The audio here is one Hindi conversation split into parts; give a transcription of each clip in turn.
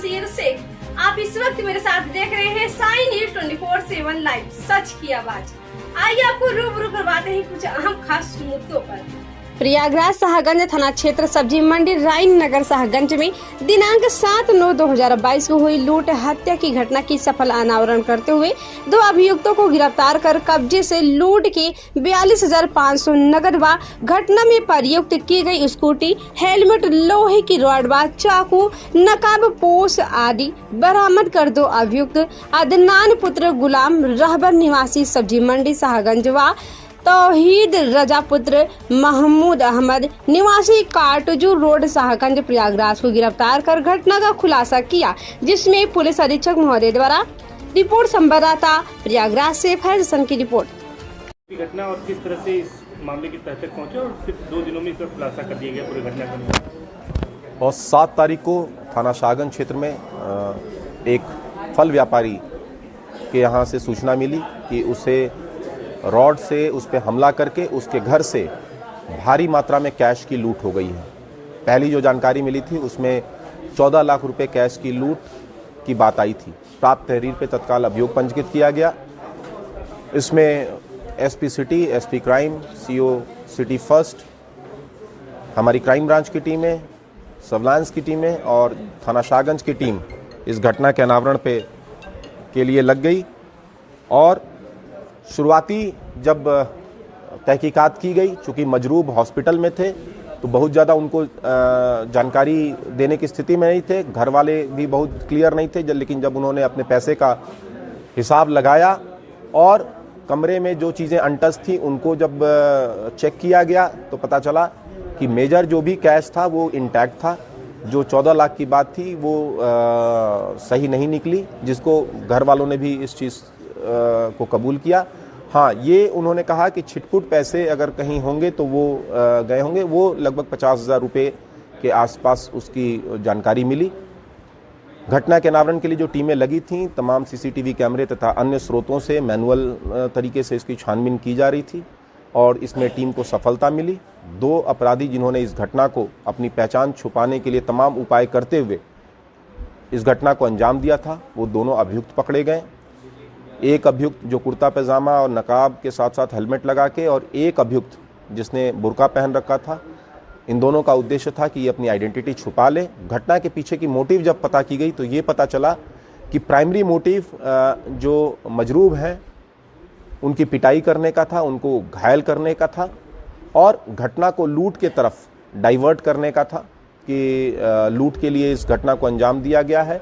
शमशीर शेख। आप इस वक्त मेरे साथ देख रहे हैं साई न्यूज 24/7 लाइव, सच की आवाज। आइए आपको रूबरू करवाते हैं कुछ अहम खास मुद्दों पर। प्रयागराज शाहगंज थाना क्षेत्र सब्जी मंडी राइन नगर शाहगंज में दिनांक 7/9/2022 को हुई लूट हत्या की घटना की सफल अनावरण करते हुए 2 अभियुक्तों को गिरफ्तार कर कब्जे से लूट के 42,500 नगद व घटना में प्रयुक्त की गई स्कूटी, हेलमेट, लोहे की रॉड व चाकू, नकाब पोश आदि बरामद कर 2 अभियुक्त अदनान पुत्र गुलाम रहबर निवासी सब्जी मंडी शाहगंज व तौहीद रजा पुत्र महमूद अहमद निवासी काटजू रोड शाहगंज प्रयागराज को गिरफ्तार कर घटना का खुलासा किया, जिसमें पुलिस अधीक्षक महोदय द्वारा रिपोर्ट संवाददाता प्रयागराज से फैजसन की रिपोर्ट। घटना और किस तरह से इस मामले की तह तक पहुंचे और सिर्फ 2 दिनों में इसका खुलासा कर दिया गया पूरी घटना का। और 7 तारीख को थाना शाहगंज क्षेत्र में एक फल व्यापारी के यहाँ से सूचना मिली कि उसे रॉड से उस पर हमला करके उसके घर से भारी मात्रा में कैश की लूट हो गई है। पहली जो जानकारी मिली थी उसमें 14 लाख रुपए कैश की लूट की बात आई थी। प्राप्त तहरीर पे तत्काल अभियोग पंजीकृत किया गया। इसमें SP city, SP crime, CO city first, हमारी क्राइम ब्रांच की टीमें, सर्विलांस की टीमें और थाना शाहगंज की टीम इस घटना के अनावरण के लिए लग गई। और शुरुआती जब तहकीकात की गई, चूँकि मजरूब हॉस्पिटल में थे तो बहुत ज़्यादा उनको जानकारी देने की स्थिति में नहीं थे, घर वाले भी बहुत क्लियर नहीं थे। लेकिन जब उन्होंने अपने पैसे का हिसाब लगाया और कमरे में जो चीज़ें अनटच थी उनको जब चेक किया गया तो पता चला कि मेजर जो भी कैश था वो इंटैक्ट था। जो 14 लाख की बात थी वो सही नहीं निकली, जिसको घर वालों ने भी इस चीज़ को कबूल किया। हाँ, ये उन्होंने कहा कि छिटपुट पैसे अगर कहीं होंगे तो वो गए होंगे। वो लगभग 50,000 रुपये के आसपास उसकी जानकारी मिली। घटना के अनावरण के लिए जो टीमें लगी थीं, तमाम सीसीटीवी कैमरे तथा अन्य स्रोतों से मैनुअल तरीके से इसकी छानबीन की जा रही थी और इसमें टीम को सफलता मिली। 2 अपराधी जिन्होंने इस घटना को अपनी पहचान छुपाने के लिए तमाम उपाय करते हुए इस घटना को अंजाम दिया था, वो दोनों अभियुक्त पकड़े गए। एक अभियुक्त जो कुर्ता पैजामा और नकाब के साथ साथ हेलमेट लगा के, और एक अभियुक्त जिसने बुर्का पहन रखा था। इन दोनों का उद्देश्य था कि ये अपनी आइडेंटिटी छुपा ले। घटना के पीछे की मोटिव जब पता की गई तो ये पता चला कि प्राइमरी मोटिव जो मजरूब हैं उनकी पिटाई करने का था, उनको घायल करने का था और घटना को लूट के तरफ डाइवर्ट करने का था कि लूट के लिए इस घटना को अंजाम दिया गया है।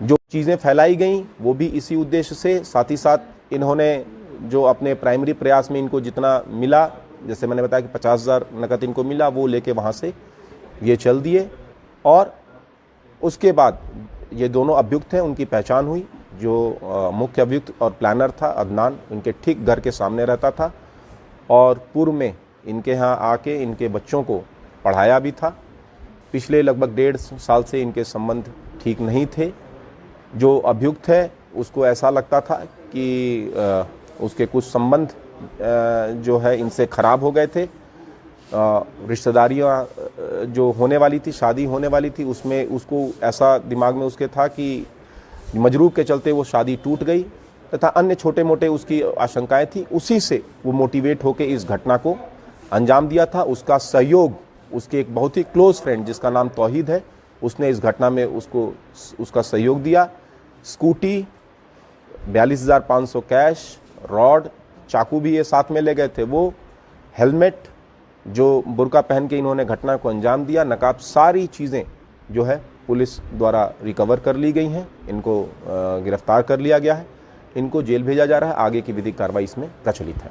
जो चीज़ें फैलाई गई वो भी इसी उद्देश्य से, साथ ही साथ इन्होंने जो अपने प्राइमरी प्रयास में इनको जितना मिला, जैसे मैंने बताया कि 50,000 नकद इनको मिला, वो लेके वहाँ से ये चल दिए। और उसके बाद ये दोनों अभियुक्त हैं, उनकी पहचान हुई। जो मुख्य अभियुक्त और प्लानर था अदनान, इनके ठीक घर के सामने रहता था और पूर्व में इनके यहाँ आके इनके बच्चों को पढ़ाया भी था। पिछले लगभग 1.5 साल से इनके संबंध ठीक नहीं थे। जो अभियुक्त है उसको ऐसा लगता था कि उसके कुछ संबंध जो है इनसे खराब हो गए थे। रिश्तेदारियाँ जो होने वाली थी, शादी होने वाली थी, उसमें उसको ऐसा दिमाग में उसके था कि मजरूब के चलते वो शादी टूट गई तथा अन्य छोटे मोटे उसकी आशंकाएं थी। उसी से वो मोटिवेट होकर इस घटना को अंजाम दिया था। उसका सहयोग उसके एक बहुत ही क्लोज फ्रेंड जिसका नाम तौहीद है, उसने इस घटना में उसका सहयोग दिया। स्कूटी, 42,500 कैश, रॉड, चाकू भी ये साथ में ले गए थे। वो हेलमेट जो बुर्का पहन के इन्होंने घटना को अंजाम दिया, नकाब, सारी चीज़ें जो है पुलिस द्वारा रिकवर कर ली गई हैं। इनको गिरफ्तार कर लिया गया है। इनको जेल भेजा जा रहा है। आगे की विधिक कार्रवाई इसमें प्रचलित है।